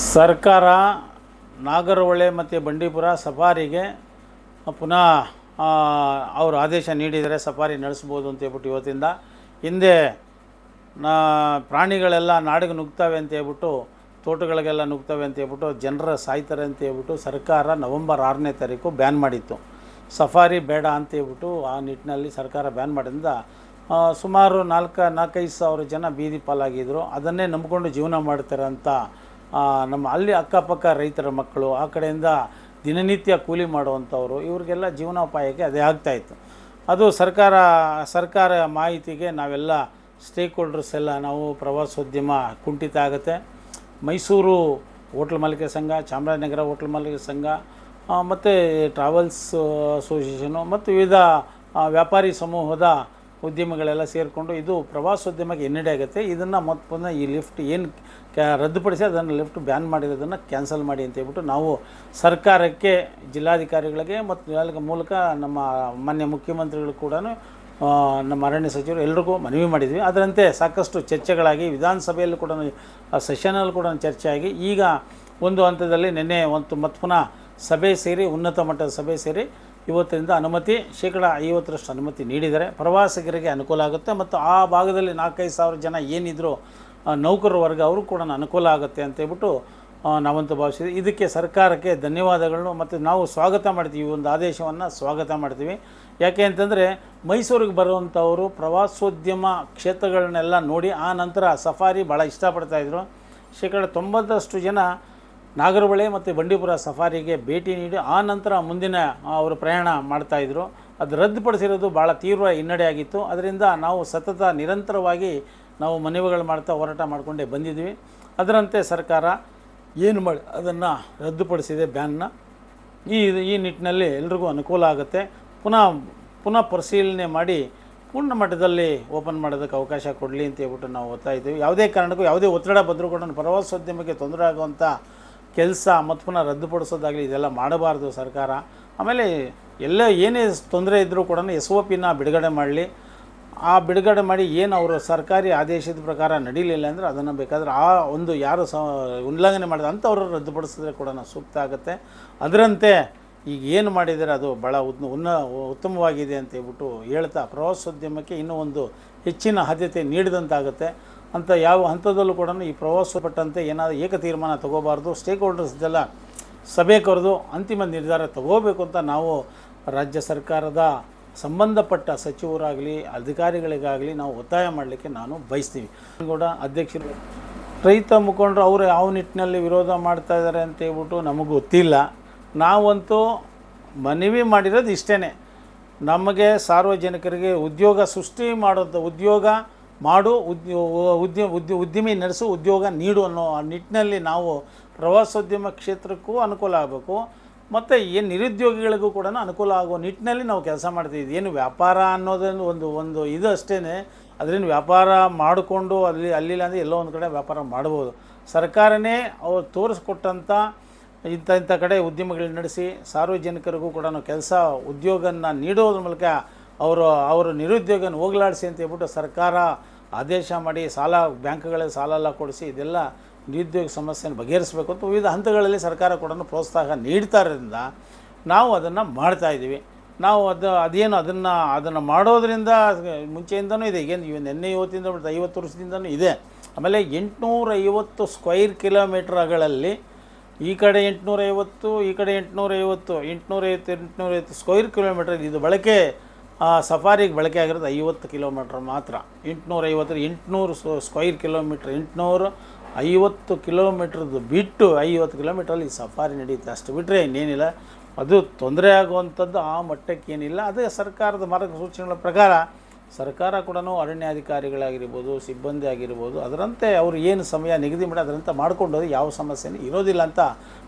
ಸರ್ಕಾರ ನಾಗರಹೊಳೆ ಮತ್ತು ಬಂಡೀಪುರ ಸಫಾರಿಗೆ ಪುನಃ ಅವರು ಆದೇಶ ನೀಡಿದರೆ ಸಫಾರಿ ನಡೆಸ್ಬೋದು ಅಂತ ಹೇಳ್ಬಿಟ್ಟು ಇವತ್ತಿಂದ. ಹಿಂದೆ ಪ್ರಾಣಿಗಳೆಲ್ಲ ನಾಡಿಗೆ ನುಗ್ತವೆ ಅಂತ ಹೇಳ್ಬಿಟ್ಟು, ತೋಟಗಳಿಗೆಲ್ಲ ನುಗ್ತವೆ ಅಂತ ಹೇಳ್ಬಿಟ್ಟು, ಜನರ ಸಾಯ್ತಾರೆ ಅಂತ ಹೇಳ್ಬಿಟ್ಟು ಸರ್ಕಾರ ನವಂಬರ್ 6ನೇ ತಾರೀಕು ಬ್ಯಾನ್ ಮಾಡಿತ್ತು. ಸಫಾರಿ ಬೇಡ ಅಂತ ಹೇಳ್ಬಿಟ್ಟು ಆ ನಿಟ್ಟಿನಲ್ಲಿ ಸರ್ಕಾರ ಬ್ಯಾನ್ ಮಾಡಿದ್ರಿಂದ ಸುಮಾರು 4-5 ಸಾವಿರ ಜನ ಬೀದಿ ಪಾಲಾಗಿದ್ದರು. ಅದನ್ನೇ ನಂಬಿಕೊಂಡು ಜೀವನ ಮಾಡ್ತಾರೆ ಅಂತ ನಮ್ಮ ಅಲ್ಲಿ ಅಕ್ಕಪಕ್ಕ ರೈತರ ಮಕ್ಕಳು, ಆ ಕಡೆಯಿಂದ ದಿನನಿತ್ಯ ಕೂಲಿ ಮಾಡುವಂಥವ್ರು, ಇವ್ರಿಗೆಲ್ಲ ಜೀವನೋಪಾಯಕ್ಕೆ ಅದೇ ಆಗ್ತಾಯಿತ್ತು. ಅದು ಸರ್ಕಾರ ಮಾಹಿತಿಗೆ ನಾವೆಲ್ಲ ಸ್ಟೇಕ್ ಹೋಲ್ಡರ್ಸ್ ಎಲ್ಲ ನಾವು ಪ್ರವಾಸೋದ್ಯಮ ಕುಂಠಿತ ಆಗುತ್ತೆ. ಮೈಸೂರು ಹೋಟ್ಲ್ ಮಾಲೀಕರ ಸಂಘ, ಚಾಮರಾಜನಗರ ಹೋಟ್ಲ್ ಮಾಲೀಕರ ಸಂಘ ಮತ್ತು ಟ್ರಾವೆಲ್ಸ್ ಅಸೋಸಿಯೇಷನು ಮತ್ತು ವಿವಿಧ ವ್ಯಾಪಾರಿ ಸಮೂಹದ ಉದ್ಯಮಿಗಳೆಲ್ಲ ಸೇರಿಕೊಂಡು ಇದು ಪ್ರವಾಸೋದ್ಯಮಕ್ಕೆ ಹಿನ್ನಡೆ ಆಗುತ್ತೆ. ಇದನ್ನು ಮತ್ತು ಪುನಃ ಈ ಲಿಫ್ಟ್ ಏನು ರದ್ದುಪಡಿಸಿ ಅದನ್ನು ಲಿಫ್ಟ್ ಬ್ಯಾನ್ ಮಾಡಿರೋದನ್ನು ಕ್ಯಾನ್ಸಲ್ ಮಾಡಿ ಅಂತ ಹೇಳ್ಬಿಟ್ಟು ನಾವು ಸರ್ಕಾರಕ್ಕೆ, ಜಿಲ್ಲಾಧಿಕಾರಿಗಳಿಗೆ ಮತ್ತು ಮೂಲಕ ನಮ್ಮ ಮಾನ್ಯ ಮುಖ್ಯಮಂತ್ರಿಗಳು ಕೂಡ ನಮ್ಮ ಅರಣ್ಯ ಸಚಿವರು ಎಲ್ರಿಗೂ ಮನವಿ ಮಾಡಿದ್ವಿ. ಅದರಂತೆ ಸಾಕಷ್ಟು ಚರ್ಚೆಗಳಾಗಿ ವಿಧಾನಸಭೆಯಲ್ಲೂ ಕೂಡ ಸೆಷನಲ್ಲಿ ಕೂಡ ಚರ್ಚೆ ಆಗಿ ಈಗ ಒಂದು ಹಂತದಲ್ಲಿ ನಿನ್ನೆ ಮತ್ತು ಪುನಃ ಸಭೆ ಸೇರಿ, ಉನ್ನತ ಮಟ್ಟದ ಸಭೆ ಸೇರಿ ಇವತ್ತಿನಿಂದ ಅನುಮತಿ ಶೇಕಡ 50ರಷ್ಟು ಅನುಮತಿ ನೀಡಿದ್ದಾರೆ. ಪ್ರವಾಸಿಗರಿಗೆ ಅನುಕೂಲ ಆಗುತ್ತೆ ಮತ್ತು ಆ ಭಾಗದಲ್ಲಿ 4-5 ಸಾವಿರ ಜನ ಏನಿದ್ರು ನೌಕರರ ವರ್ಗ ಅವರು ಕೂಡ ಅನುಕೂಲ ಆಗುತ್ತೆ ಅಂತ ಹೇಳ್ಬಿಟ್ಟು ನಾವಂತೂ ಭಾವಿಸಿದ್ವಿ. ಇದಕ್ಕೆ ಸರ್ಕಾರಕ್ಕೆ ಧನ್ಯವಾದಗಳನ್ನು ಮತ್ತು ನಾವು ಸ್ವಾಗತ ಮಾಡ್ತೀವಿ. ಒಂದು ಆದೇಶವನ್ನು ಸ್ವಾಗತ ಮಾಡ್ತೀವಿ. ಯಾಕೆ ಅಂತಂದರೆ ಮೈಸೂರಿಗೆ ಬರುವಂಥವರು ಪ್ರವಾಸೋದ್ಯಮ ಕ್ಷೇತ್ರಗಳನ್ನೆಲ್ಲ ನೋಡಿ ಆ ನಂತರ ಸಫಾರಿ ಭಾಳ ಇಷ್ಟಪಡ್ತಾಯಿದ್ರು. ಶೇಕಡ 90ರಷ್ಟು ಜನ ನಾಗರಹೊಳೆ ಮತ್ತು ಬಂಡೀಪುರ ಸಫಾರಿಗೆ ಭೇಟಿ ನೀಡಿ ಆ ನಂತರ ಮುಂದಿನ ಅವರು ಪ್ರಯಾಣ ಮಾಡ್ತಾಯಿದ್ರು. ಅದು ರದ್ದುಪಡಿಸಿರೋದು ಭಾಳ ತೀವ್ರ ಹಿನ್ನಡೆ ಆಗಿತ್ತು. ಅದರಿಂದ ನಾವು ಸತತ ನಿರಂತರವಾಗಿ ನಾವು ಮನವಿಗಳು ಮಾಡ್ತಾ ಹೋರಾಟ ಮಾಡಿಕೊಂಡೇ ಬಂದಿದ್ವಿ. ಅದರಂತೆ ಸರ್ಕಾರ ಏನು ಮಾಡಿ ಅದನ್ನು ರದ್ದುಪಡಿಸಿದೆ ಬ್ಯಾನ್ನ. ಈ ನಿಟ್ಟಿನಲ್ಲಿ ಎಲ್ರಿಗೂ ಅನುಕೂಲ ಆಗುತ್ತೆ. ಪುನಃ ಪರಿಶೀಲನೆ ಮಾಡಿ ಪೂರ್ಣ ಮಟ್ಟದಲ್ಲಿ ಓಪನ್ ಮಾಡೋದಕ್ಕೆ ಅವಕಾಶ ಕೊಡಲಿ ಅಂತ ಹೇಳ್ಬಿಟ್ಟು ನಾವು ಒತ್ತಾಯಿದ್ದೀವಿ. ಯಾವುದೇ ಕಾರಣಕ್ಕೂ ಯಾವುದೇ ಒತ್ತಡ ಬಂದರೂ ಕೂಡ ಪ್ರವಾಸೋದ್ಯಮಕ್ಕೆ ತೊಂದರೆ ಆಗುವಂಥ ಕೆಲಸ ಮತ್ತು ಪುನಃ ರದ್ದುಪಡಿಸೋದಾಗಲಿ ಇದೆಲ್ಲ ಮಾಡಬಾರ್ದು ಸರ್ಕಾರ. ಆಮೇಲೆ ಏನೇ ತೊಂದರೆ ಇದ್ದರೂ ಕೂಡ SOPನ ಬಿಡುಗಡೆ ಮಾಡಲಿ. ಆ ಬಿಡುಗಡೆ ಮಾಡಿ ಏನು ಅವರು ಸರ್ಕಾರಿ ಆದೇಶದ ಪ್ರಕಾರ ನಡೀಲಿಲ್ಲ ಅಂದರೆ ಅದನ್ನು ಬೇಕಾದರೆ ಆ ಒಂದು ಯಾರು ಉಲ್ಲಂಘನೆ ಮಾಡಿದ ಅಂಥವ್ರು ರದ್ದುಪಡಿಸಿದ್ರೆ ಕೂಡ ಸೂಕ್ತ ಆಗುತ್ತೆ. ಅದರಂತೆ ಈಗ ಏನು ಮಾಡಿದರೆ ಅದು ಭಾಳ ಉತ್ತಮವಾಗಿದೆ ಅಂತ ಹೇಳ್ಬಿಟ್ಟು ಹೇಳ್ತಾ ಪ್ರವಾಸೋದ್ಯಮಕ್ಕೆ ಇನ್ನೂ ಒಂದು ಹೆಚ್ಚಿನ ಆದ್ಯತೆ ನೀಡಿದಂತಾಗುತ್ತೆ ಅಂತ ಯಾವ ಹಂತದಲ್ಲೂ ಕೂಡ ಈ ಪ್ರವಾಸಪಟ್ಟಂತೆ ಏನಾದರೂ ಏಕ ತೀರ್ಮಾನ ತಗೋಬಾರ್ದು. ಸ್ಟೇಕ್ ಹೋಲ್ಡರ್ಸ್ದೆಲ್ಲ ಸಭೆ ಕರೆದು ಅಂತಿಮ ನಿರ್ಧಾರ ತಗೋಬೇಕು ಅಂತ ನಾವು ರಾಜ್ಯ ಸರ್ಕಾರದ ಸಂಬಂಧಪಟ್ಟ ಸಚಿವರಾಗಲಿ ಅಧಿಕಾರಿಗಳಿಗಾಗಲಿ ನಾವು ಒತ್ತಾಯ ಮಾಡಲಿಕ್ಕೆ ನಾನು ಬಯಸ್ತೀವಿ. ಕೂಡ ಅಧ್ಯಕ್ಷರು, ರೈತ ಮುಖಂಡರು ಅವರು ಯಾವ ನಿಟ್ಟಿನಲ್ಲಿ ವಿರೋಧ ಮಾಡ್ತಾ ಇದ್ದಾರೆ ಅಂತ ಹೇಳ್ಬಿಟ್ಟು ನಮಗೆ ಗೊತ್ತಿಲ್ಲ. ನಾವಂತೂ ಮನವಿ ಮಾಡಿರೋದು ಇಷ್ಟೇ, ನಮಗೆ ಸಾರ್ವಜನಿಕರಿಗೆ ಉದ್ಯೋಗ ಸೃಷ್ಟಿ ಮಾಡೋದು, ಉದ್ಯಮಿ ನಡೆಸು, ಉದ್ಯೋಗ ನೀಡು ಅನ್ನೋ ಆ ನಿಟ್ಟಿನಲ್ಲಿ ನಾವು ಪ್ರವಾಸೋದ್ಯಮ ಕ್ಷೇತ್ರಕ್ಕೂ ಅನುಕೂಲ ಆಗಬೇಕು ಮತ್ತು ಏನು ನಿರುದ್ಯೋಗಿಗಳಿಗೂ ಕೂಡ ಅನುಕೂಲ ಆಗುವ ನಿಟ್ಟಿನಲ್ಲಿ ನಾವು ಕೆಲಸ ಮಾಡ್ತಿದ್ವಿ. ಏನು ವ್ಯಾಪಾರ ಅನ್ನೋದನ್ನು ಒಂದು ಇದು ಅಷ್ಟೇ. ಅದರಿಂದ ವ್ಯಾಪಾರ ಮಾಡಿಕೊಂಡು ಅಲ್ಲಿಲ್ಲ ಅಂದರೆ ಎಲ್ಲೋ ಒಂದು ಕಡೆ ವ್ಯಾಪಾರ ಮಾಡ್ಬೋದು. ಸರ್ಕಾರನೇ ಅವ್ರು ತೋರಿಸ್ಕೊಟ್ಟಂಥ ಇಂಥ ಕಡೆ ಉದ್ಯಮಗಳನ್ನ ನಡೆಸಿ ಸಾರ್ವಜನಿಕರಿಗೂ ಕೂಡ ಉದ್ಯೋಗನ ನೀಡೋದ್ರ ಮೂಲಕ ಅವರು ನಿರುದ್ಯೋಗನ ಹೋಗಲಾಡಿಸಿ ಅಂತ ಹೇಳ್ಬಿಟ್ಟು ಸರ್ಕಾರ ಆದೇಶ ಮಾಡಿ ಬ್ಯಾಂಕ್ಗಳಲ್ಲಿ ಸಾಲ ಎಲ್ಲ ಕೊಡಿಸಿ ಇದೆಲ್ಲ ನಿರುದ್ಯೋಗ ಸಮಸ್ಯೆಯನ್ನು ಬಗೆಹರಿಸಬೇಕು ಅಂತ ವಿವಿಧ ಹಂತಗಳಲ್ಲಿ ಸರ್ಕಾರ ಕೂಡ ಪ್ರೋತ್ಸಾಹ ನೀಡ್ತಾ ಇರೋದ್ರಿಂದ ನಾವು ಅದನ್ನು ಮಾಡ್ತಾಯಿದ್ದೀವಿ. ನಾವು ಅದನ್ನು ಮಾಡೋದರಿಂದ ಮುಂಚೆಯಿಂದನೂ ಇದೆ. ಈಗ ನಿನ್ನೆ ಇವತ್ತಿಂದ 50 ವರ್ಷದಿಂದನೂ ಇದೆ. ಆಮೇಲೆ 850 ಸ್ಕ್ವೈರ್ ಕಿಲೋಮೀಟರ್ಗಳಲ್ಲಿ ಈ ಕಡೆ 850, ಈ ಕಡೆ 850 ಸ್ಕ್ವೈರ್ ಕಿಲೋಮೀಟರ್ ಇದು ಬಳಕೆ ಸಫಾರಿಗೆ ಬಳಕೆ ಆಗಿರೋದು 50 ಕಿಲೋಮೀಟ್ರ್ ಮಾತ್ರ. 850 ಸ್ಕ್ವೈರ್ ಕಿಲೋಮೀಟ್ರ್, 850 ಕಿಲೋಮೀಟ್ರದ್ದು ಬಿಟ್ಟು 50 ಕಿಲೋಮೀಟ್ರಲ್ಲಿ ಸಫಾರಿ ನಡೆಯುತ್ತೆ. ಅಷ್ಟು ಬಿಟ್ಟರೆ ಇನ್ನೇನಿಲ್ಲ. ಅದು ತೊಂದರೆ ಆಗುವಂಥದ್ದು ಆ ಮಟ್ಟಕ್ಕೇನಿಲ್ಲ. ಅದೇ ಸರ್ಕಾರದ ಮಾರ್ಗಸೂಚಿಗಳ ಪ್ರಕಾರ ಸರ್ಕಾರ ಕೂಡ ಅರಣ್ಯಾಧಿಕಾರಿಗಳಾಗಿರ್ಬೋದು, ಸಿಬ್ಬಂದಿ ಆಗಿರ್ಬೋದು, ಅದರಂತೆ ಅವರು ಏನು ಸಮಯ ನಿಗದಿ ಮಾಡಿ ಅದರಂತೆ ಮಾಡ್ಕೊಂಡು ಯಾವ ಸಮಸ್ಯೆನೂ ಇರೋದಿಲ್ಲ ಅಂತ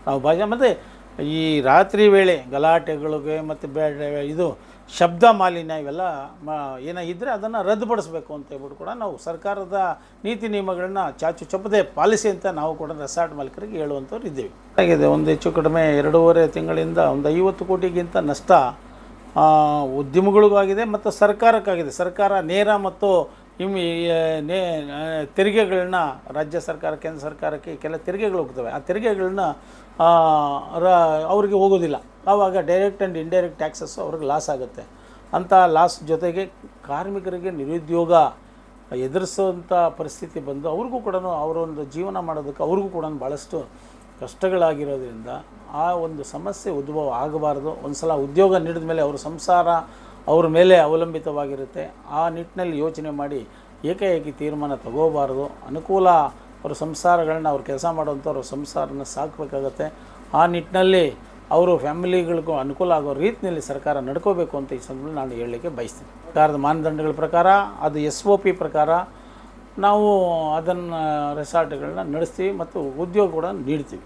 ನಾವು ಮತ್ತು ಈ ರಾತ್ರಿ ವೇಳೆ ಗಲಾಟೆಗಳಿಗೆ ಮತ್ತು ಇದು ಶಬ್ದ ಮಾಲಿನ್ಯ ಇವೆಲ್ಲ ಏನಾಗಿದ್ದರೆ ಅದನ್ನು ರದ್ದುಪಡಿಸಬೇಕು ಅಂತ ಹೇಳ್ಬಿಟ್ಟು ಕೂಡ ನಾವು ಸರ್ಕಾರದ ನೀತಿ ನಿಯಮಗಳನ್ನ ಚಾಚು ಚಪ್ಪದೆ ಪಾಲಿಸಿ ಅಂತ ನಾವು ಕೂಡ ರೆಸಾರ್ಟ್ ಮಾಲೀಕರಿಗೆ ಹೇಳುವಂಥವ್ರು ಇದ್ದೀವಿ. ಆಗಿದೆ ಒಂದು ಹೆಚ್ಚು ಕಡಿಮೆ 2.5 ತಿಂಗಳಿಂದ ಒಂದು 50 ಕೋಟಿಗಿಂತ ನಷ್ಟ ಉದ್ಯಮಗಳಿಗೂ ಆಗಿದೆ ಮತ್ತು ಸರ್ಕಾರಕ್ಕಾಗಿದೆ. ಸರ್ಕಾರ ನೇರ ಮತ್ತು ತೆರಿಗೆಗಳನ್ನ ರಾಜ್ಯ ಸರ್ಕಾರ ಕೇಂದ್ರ ಸರ್ಕಾರಕ್ಕೆ ಕೆಲ ತೆರಿಗೆಗಳು ಹೋಗ್ತವೆ. ಆ ತೆರಿಗೆಗಳನ್ನ ಅವ್ರಿಗೆ ಹೋಗೋದಿಲ್ಲ. ಆವಾಗ ಡೈರೆಕ್ಟ್ ಆ್ಯಂಡ್ ಇಂಡೈರೆಕ್ಟ್ ಟ್ಯಾಕ್ಸಸ್ಸು ಅವ್ರಿಗೆ ಲಾಸ್ ಆಗುತ್ತೆ. ಅಂಥ ಲಾಸ್ ಜೊತೆಗೆ ಕಾರ್ಮಿಕರಿಗೆ ನಿರುದ್ಯೋಗ ಎದುರಿಸೋಂಥ ಪರಿಸ್ಥಿತಿ ಬಂದು ಅವ್ರಿಗೂ ಕೂಡ ಅವರೊಂದು ಜೀವನ ಮಾಡೋದಕ್ಕೆ ಅವ್ರಿಗೂ ಕೂಡ ಭಾಳಷ್ಟು ಕಷ್ಟಗಳಾಗಿರೋದ್ರಿಂದ ಆ ಒಂದು ಸಮಸ್ಯೆ ಉದ್ಭವ ಆಗಬಾರ್ದು. ಒಂದು ಸಲ ಉದ್ಯೋಗ ನೀಡಿದ ಮೇಲೆ ಅವ್ರ ಸಂಸಾರ ಅವ್ರ ಮೇಲೆ ಅವಲಂಬಿತವಾಗಿರುತ್ತೆ. ಆ ನಿಟ್ಟಿನಲ್ಲಿ ಯೋಚನೆ ಮಾಡಿ ಏಕಾಏಕಿ ತೀರ್ಮಾನ ತಗೋಬಾರ್ದು. ಅನುಕೂಲ ಅವ್ರ ಸಂಸಾರಗಳನ್ನ ಅವ್ರು ಕೆಲಸ ಮಾಡೋಂಥವ್ರ ಸಂಸಾರನ ಸಾಕಬೇಕಾಗತ್ತೆ. ಆ ನಿಟ್ಟಿನಲ್ಲಿ ಅವರು ಫ್ಯಾಮಿಲಿಗಳಿಗೂ ಅನುಕೂಲ ಆಗೋ ರೀತಿಯಲ್ಲಿ ಸರ್ಕಾರ ನಡ್ಕೋಬೇಕು ಅಂತ ಈ ಸಂದರ್ಭದಲ್ಲಿ ನಾನು ಹೇಳಲಿಕ್ಕೆ ಬಯಸ್ತೀನಿ. ಸರ್ಕಾರದ ಮಾನದಂಡಗಳ ಪ್ರಕಾರ ಅದು SOP ಪ್ರಕಾರ ನಾವು ಅದನ್ನು ರೆಸಾರ್ಟ್ಗಳನ್ನ ನಡೆಸ್ತೀವಿ ಮತ್ತು ಉದ್ಯೋಗ ಕೂಡ ನೀಡ್ತೀವಿ.